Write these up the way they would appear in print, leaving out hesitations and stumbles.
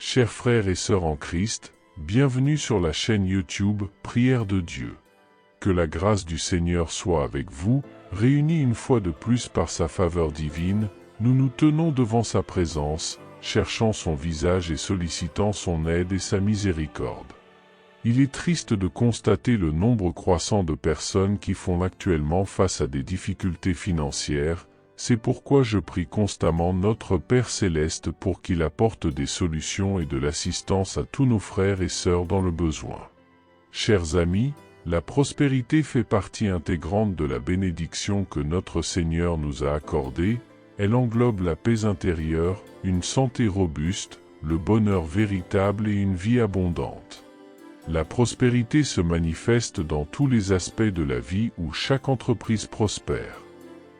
Chers frères et sœurs en Christ, bienvenue sur la chaîne YouTube Prière de Dieu. Que la grâce du Seigneur soit avec vous, réunis une fois de plus par sa faveur divine, nous nous tenons devant sa présence, cherchant son visage et sollicitant son aide et sa miséricorde. Il est triste de constater le nombre croissant de personnes qui font actuellement face à des difficultés financières. C'est pourquoi je prie constamment notre Père Céleste pour qu'il apporte des solutions et de l'assistance à tous nos frères et sœurs dans le besoin. Chers amis, la prospérité fait partie intégrante de la bénédiction que notre Seigneur nous a accordée. Elle englobe la paix intérieure, une santé robuste, le bonheur véritable et une vie abondante. La prospérité se manifeste dans tous les aspects de la vie où chaque entreprise prospère.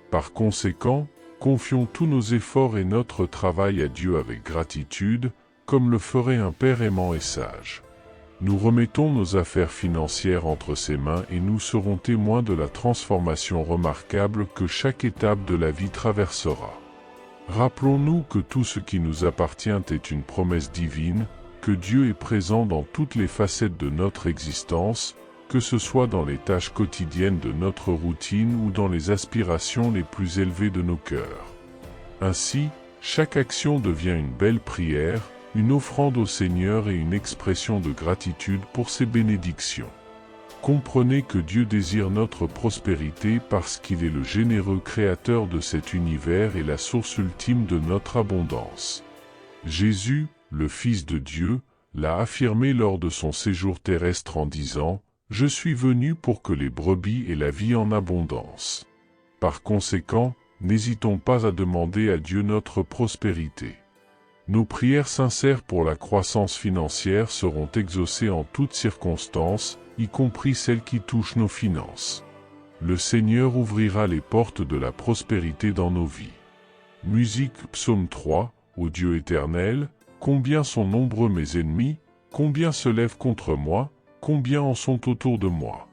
Par conséquent, confions tous nos efforts et notre travail à Dieu avec gratitude, comme le ferait un Père aimant et sage. Nous remettons nos affaires financières entre ses mains et nous serons témoins de la transformation remarquable que chaque étape de la vie traversera. Rappelons-nous que tout ce qui nous appartient est une promesse divine, que Dieu est présent dans toutes les facettes de notre existence, que ce soit dans les tâches quotidiennes de notre routine ou dans les aspirations les plus élevées de nos cœurs. Ainsi, chaque action devient une belle prière, une offrande au Seigneur et une expression de gratitude pour ses bénédictions. Comprenez que Dieu désire notre prospérité parce qu'il est le généreux créateur de cet univers et la source ultime de notre abondance. Jésus, le Fils de Dieu, l'a affirmé lors de son séjour terrestre en disant « Je suis venu pour que les brebis aient la vie en abondance ». Par conséquent, n'hésitons pas à demander à Dieu notre prospérité. Nos prières sincères pour la croissance financière seront exaucées en toutes circonstances, y compris celles qui touchent nos finances. Le Seigneur ouvrira les portes de la prospérité dans nos vies. Musique Psaume 3, ô Dieu éternel, combien sont nombreux mes ennemis, combien se lèvent contre moi, combien en sont autour de moi.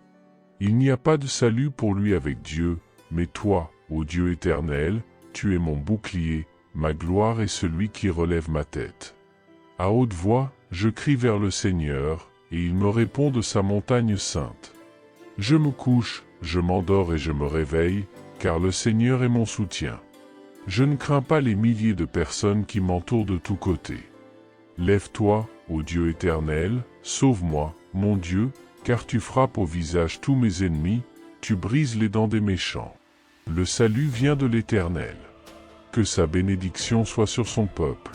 Il n'y a pas de salut pour lui avec Dieu, mais toi, ô Dieu éternel, tu es mon bouclier, ma gloire et celui qui relève ma tête. À haute voix, je crie vers le Seigneur, et il me répond de sa montagne sainte. Je me couche, je m'endors et je me réveille, car le Seigneur est mon soutien. Je ne crains pas les milliers de personnes qui m'entourent de tous côtés. Lève-toi, ô Dieu éternel, sauve-moi, mon Dieu, car tu frappes au visage tous mes ennemis, tu brises les dents des méchants. Le salut vient de l'Éternel. Que sa bénédiction soit sur son peuple.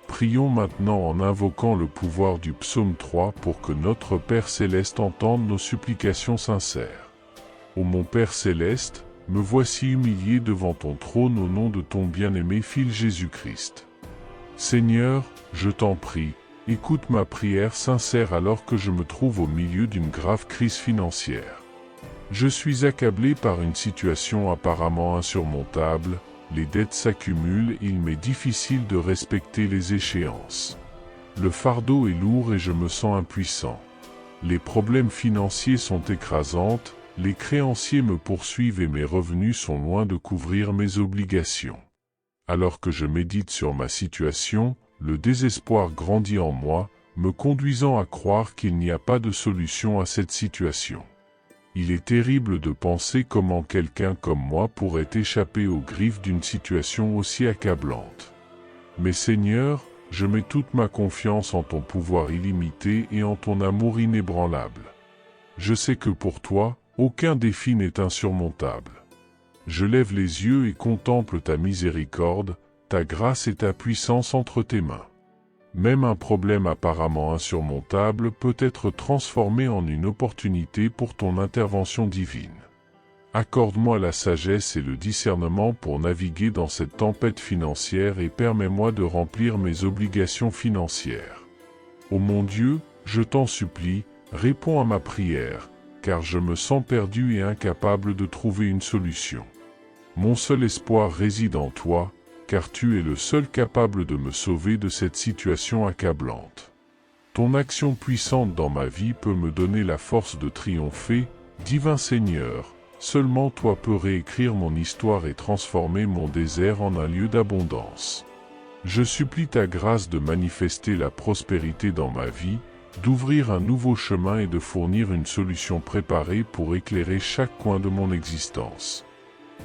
Prions maintenant en invoquant le pouvoir du psaume 3 pour que notre Père Céleste entende nos supplications sincères. Ô mon Père Céleste, me voici humilié devant ton trône au nom de ton bien-aimé Fils Jésus-Christ. Seigneur, je t'en prie, écoute ma prière sincère alors que je me trouve au milieu d'une grave crise financière. Je suis accablé par une situation apparemment insurmontable, les dettes s'accumulent et il m'est difficile de respecter les échéances. Le fardeau est lourd et je me sens impuissant. Les problèmes financiers sont écrasants, les créanciers me poursuivent et mes revenus sont loin de couvrir mes obligations. Alors que je médite sur ma situation, le désespoir grandit en moi, me conduisant à croire qu'il n'y a pas de solution à cette situation. Il est terrible de penser comment quelqu'un comme moi pourrait échapper aux griffes d'une situation aussi accablante. Mais Seigneur, je mets toute ma confiance en ton pouvoir illimité et en ton amour inébranlable. Je sais que pour toi, aucun défi n'est insurmontable. Je lève les yeux et contemple ta miséricorde, ta grâce et ta puissance entre tes mains. Même un problème apparemment insurmontable peut être transformé en une opportunité pour ton intervention divine. Accorde-moi la sagesse et le discernement pour naviguer dans cette tempête financière et permets-moi de remplir mes obligations financières. Ô mon Dieu, je t'en supplie, réponds à ma prière, car je me sens perdu et incapable de trouver une solution. Mon seul espoir réside en toi, car tu es le seul capable de me sauver de cette situation accablante. Ton action puissante dans ma vie peut me donner la force de triompher, divin Seigneur, seulement toi peux réécrire mon histoire et transformer mon désert en un lieu d'abondance. Je supplie ta grâce de manifester la prospérité dans ma vie, d'ouvrir un nouveau chemin et de fournir une solution préparée pour éclairer chaque coin de mon existence.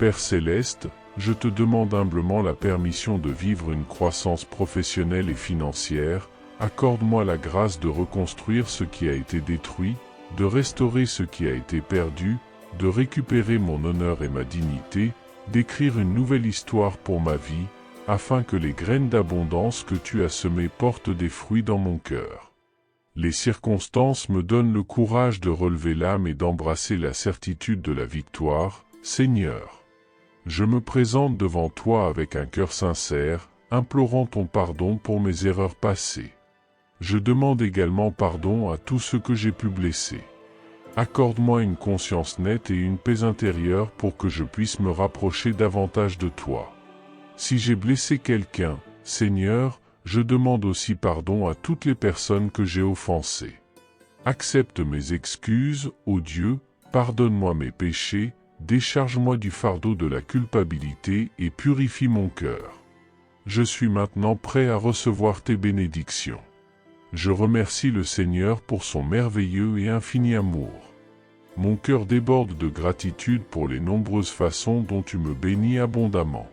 Père céleste, je te demande humblement la permission de vivre une croissance professionnelle et financière. Accorde-moi la grâce de reconstruire ce qui a été détruit, de restaurer ce qui a été perdu, de récupérer mon honneur et ma dignité, d'écrire une nouvelle histoire pour ma vie, afin que les graines d'abondance que tu as semées portent des fruits dans mon cœur. Les circonstances me donnent le courage de relever l'âme et d'embrasser la certitude de la victoire, Seigneur. Je me présente devant toi avec un cœur sincère, implorant ton pardon pour mes erreurs passées. Je demande également pardon à tous ceux que j'ai pu blesser. Accorde-moi une conscience nette et une paix intérieure pour que je puisse me rapprocher davantage de toi. Si j'ai blessé quelqu'un, Seigneur, je demande aussi pardon à toutes les personnes que j'ai offensées. Accepte mes excuses, ô Dieu, pardonne-moi mes péchés, décharge-moi du fardeau de la culpabilité et purifie mon cœur. Je suis maintenant prêt à recevoir tes bénédictions. Je remercie le Seigneur pour son merveilleux et infini amour. Mon cœur déborde de gratitude pour les nombreuses façons dont tu me bénis abondamment.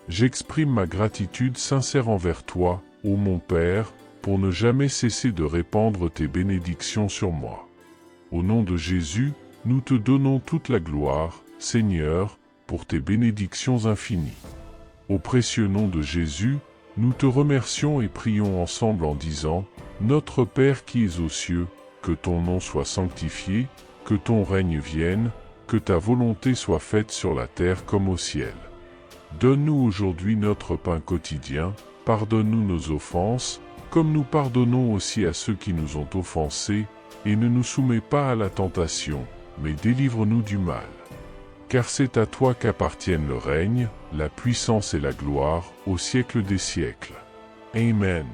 J'exprime ma gratitude sincère envers toi, ô mon Père, pour ne jamais cesser de répandre tes bénédictions sur moi. Au nom de Jésus, nous te donnons toute la gloire, Seigneur, pour tes bénédictions infinies. Au précieux nom de Jésus, nous te remercions et prions ensemble en disant: Notre Père qui es aux cieux, que ton nom soit sanctifié, que ton règne vienne, que ta volonté soit faite sur la terre comme au ciel. Donne-nous aujourd'hui notre pain quotidien, pardonne-nous nos offenses, comme nous pardonnons aussi à ceux qui nous ont offensés, et ne nous soumets pas à la tentation, mais délivre-nous du mal. Car c'est à toi qu'appartiennent le règne, la puissance et la gloire, au siècle des siècles. Amen.